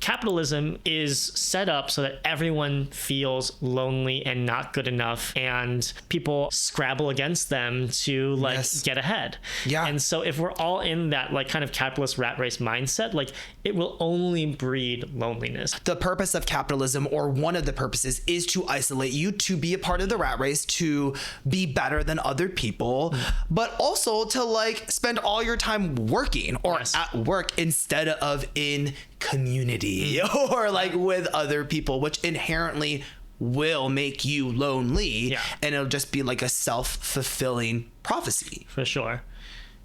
capitalism is set up so that everyone feels lonely and not good enough, and people scrabble against them to like get ahead. Yeah. And so if we're all in that like kind of capitalist rat race mindset, like it will only breed loneliness. The purpose of capitalism, or one of the purposes, is to isolate you, to be a part of the rat race, to be better than other people, but also to like spend all your time working or at work instead of in community or like with other people, which inherently will make you lonely. And it'll just be like a self-fulfilling prophecy. For sure.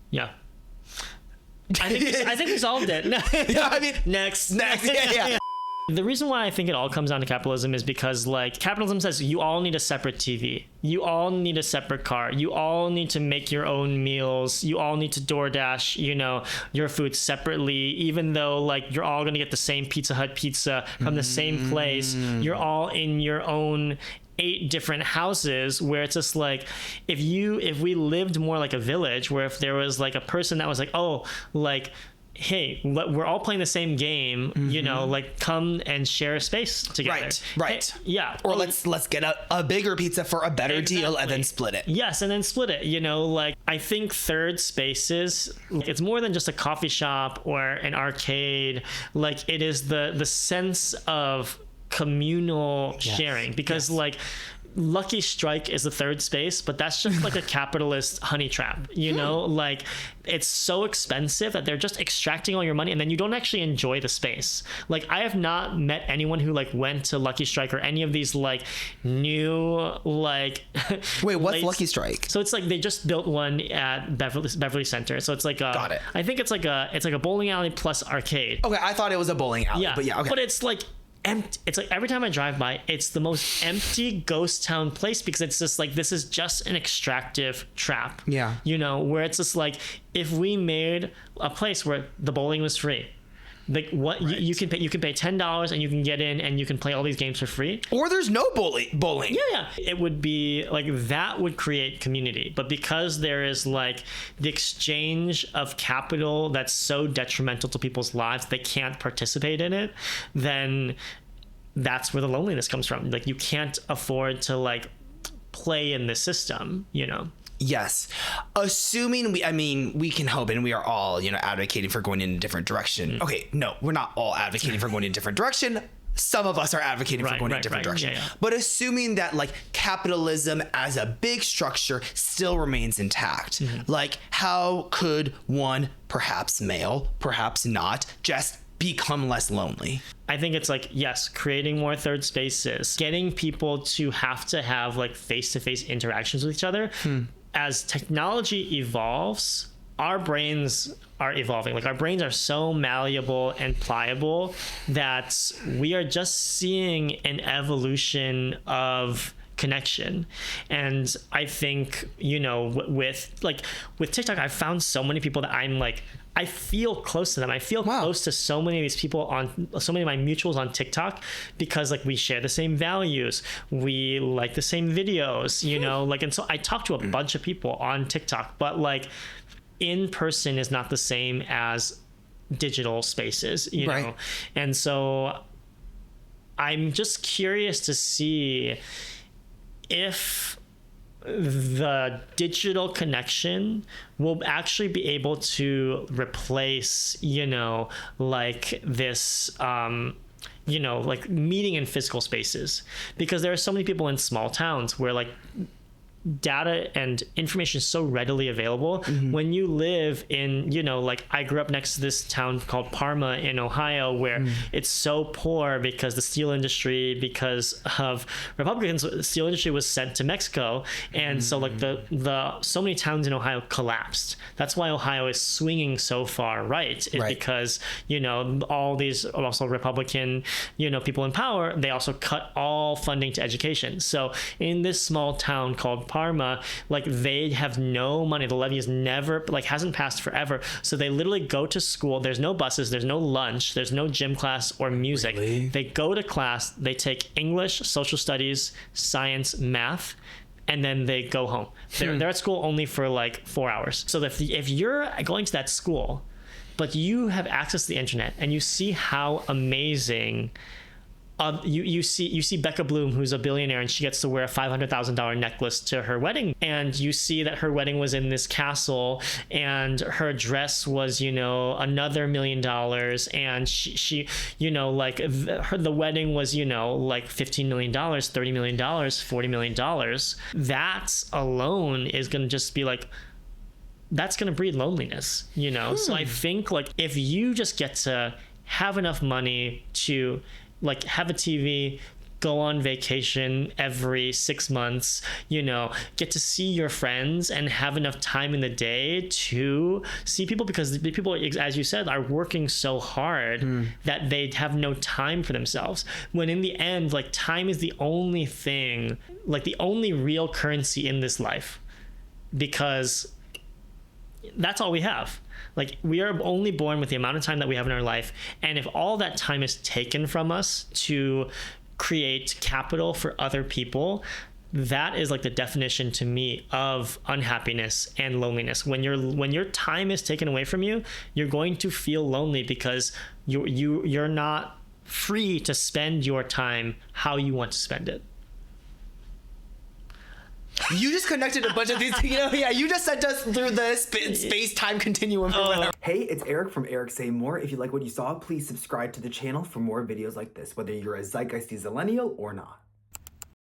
Yeah. I think we solved it. Yeah, I mean, next. Yeah. The reason why I think it all comes down to capitalism is because like capitalism says you all need a separate TV. You all need a separate car. You all need to make your own meals. You all need to DoorDash, you know, your food separately, even though like you're all going to get the same Pizza Hut pizza from the same place. You're all in your own 8 different houses, where it's just like if we lived more like a village, where if there was like a person that was like, oh, like, hey, we're all playing the same game, you know, like come and share a space together. Right. Hey, yeah. Or let's get a bigger pizza for a better deal and then split it. Yes, and then split it. You know, like I think third spaces, it's more than just a coffee shop or an arcade. Like it is the sense of communal sharing, because like Lucky Strike is the third space, but that's just like a capitalist honey trap, you know, like it's so expensive that they're just extracting all your money, and then you don't actually enjoy the space. Like I have not met anyone who like went to Lucky Strike or any of these like new like wait, what's Lucky Strike? So it's like they just built one at Beverly Center, so it's like got it. I think it's like a bowling alley plus arcade. Okay, I thought it was a bowling alley. But yeah, okay. But it's like empty. It's like every time I drive by, it's the most empty ghost town place, because it's just like this is just an extractive trap. Yeah. You know, where it's just like if we made a place where the bowling was free, like what you can pay $10 and you can get in and you can play all these games for free, or there's no bowling. Yeah, it would be like that would create community. But because there is like the exchange of capital that's so detrimental to people's lives, they can't participate in it, then that's where the loneliness comes from. Like you can't afford to like play in the system, you know. Yes. Assuming we can hope, and we are all, you know, advocating for going in a different direction. Okay, no, we're not all advocating for going in a different direction. Some of us are advocating for going in a different direction. Yeah. But assuming that like capitalism as a big structure still remains intact, like how could one, perhaps male, perhaps not, just become less lonely? I think it's like, yes, creating more third spaces, getting people to have like face-to-face interactions with each other. As technology evolves, our brains are evolving. Like our brains are so malleable and pliable that we are just seeing an evolution of connection. And I think, you know, with TikTok, I've found so many people that I feel close to them. I feel close to so many of these people so many of my mutuals on TikTok, because like we share the same values, we like the same videos, you know, like, and so I talk to a bunch of people on TikTok, but like in person is not the same as digital spaces, you know? And so I'm just curious to see if the digital connection will actually be able to replace, you know, like this, you know, like meeting in physical spaces, because there are so many people in small towns where like data and information is so readily available. When you live in, you know, like I grew up next to this town called Parma in Ohio, where it's so poor because the steel industry, because of Republicans, the steel industry was sent to Mexico. And so like the so many towns in Ohio collapsed. That's why Ohio is swinging so far right, because, you know, all these also Republican, you know, people in power, they also cut all funding to education. So in this small town called Parma, like they have no money. The levy is never, like hasn't passed forever. So they literally go to school. There's no buses, there's no lunch, there's no gym class or music. They go to class, they take English, social studies, science, math, and then they go home. They're at school only for like 4 hours. So if you're going to that school but you have access to the internet and you see how amazing. You see Becca Bloom, who's a billionaire, and she gets to wear a $500,000 necklace to her wedding, and you see that her wedding was in this castle, and her dress was, you know, another $1 million, and she you know, like the wedding was, you know, like $15 million, $30 million, $40 million. That alone is gonna just be like, that's gonna breed loneliness, you know. So I think like if you just get to have enough money to like have a TV, go on vacation every 6 months, you know, get to see your friends and have enough time in the day to see people, because the people, as you said, are working so hard that they have no time for themselves. When in the end, like time is the only thing, like the only real currency in this life, because that's all we have. Like we are only born with the amount of time that we have in our life. And if all that time is taken from us to create capital for other people, that is like the definition to me of unhappiness and loneliness. When your time is taken away from you, you're going to feel lonely because you're not free to spend your time how you want to spend it. You just connected a bunch of these, you know, yeah, you just sent us through the space-time continuum. Hey, it's Eric from Eric Say More. If you like what you saw, please subscribe to the channel for more videos like this, whether you're a Zeitgeisty Zillennial or not.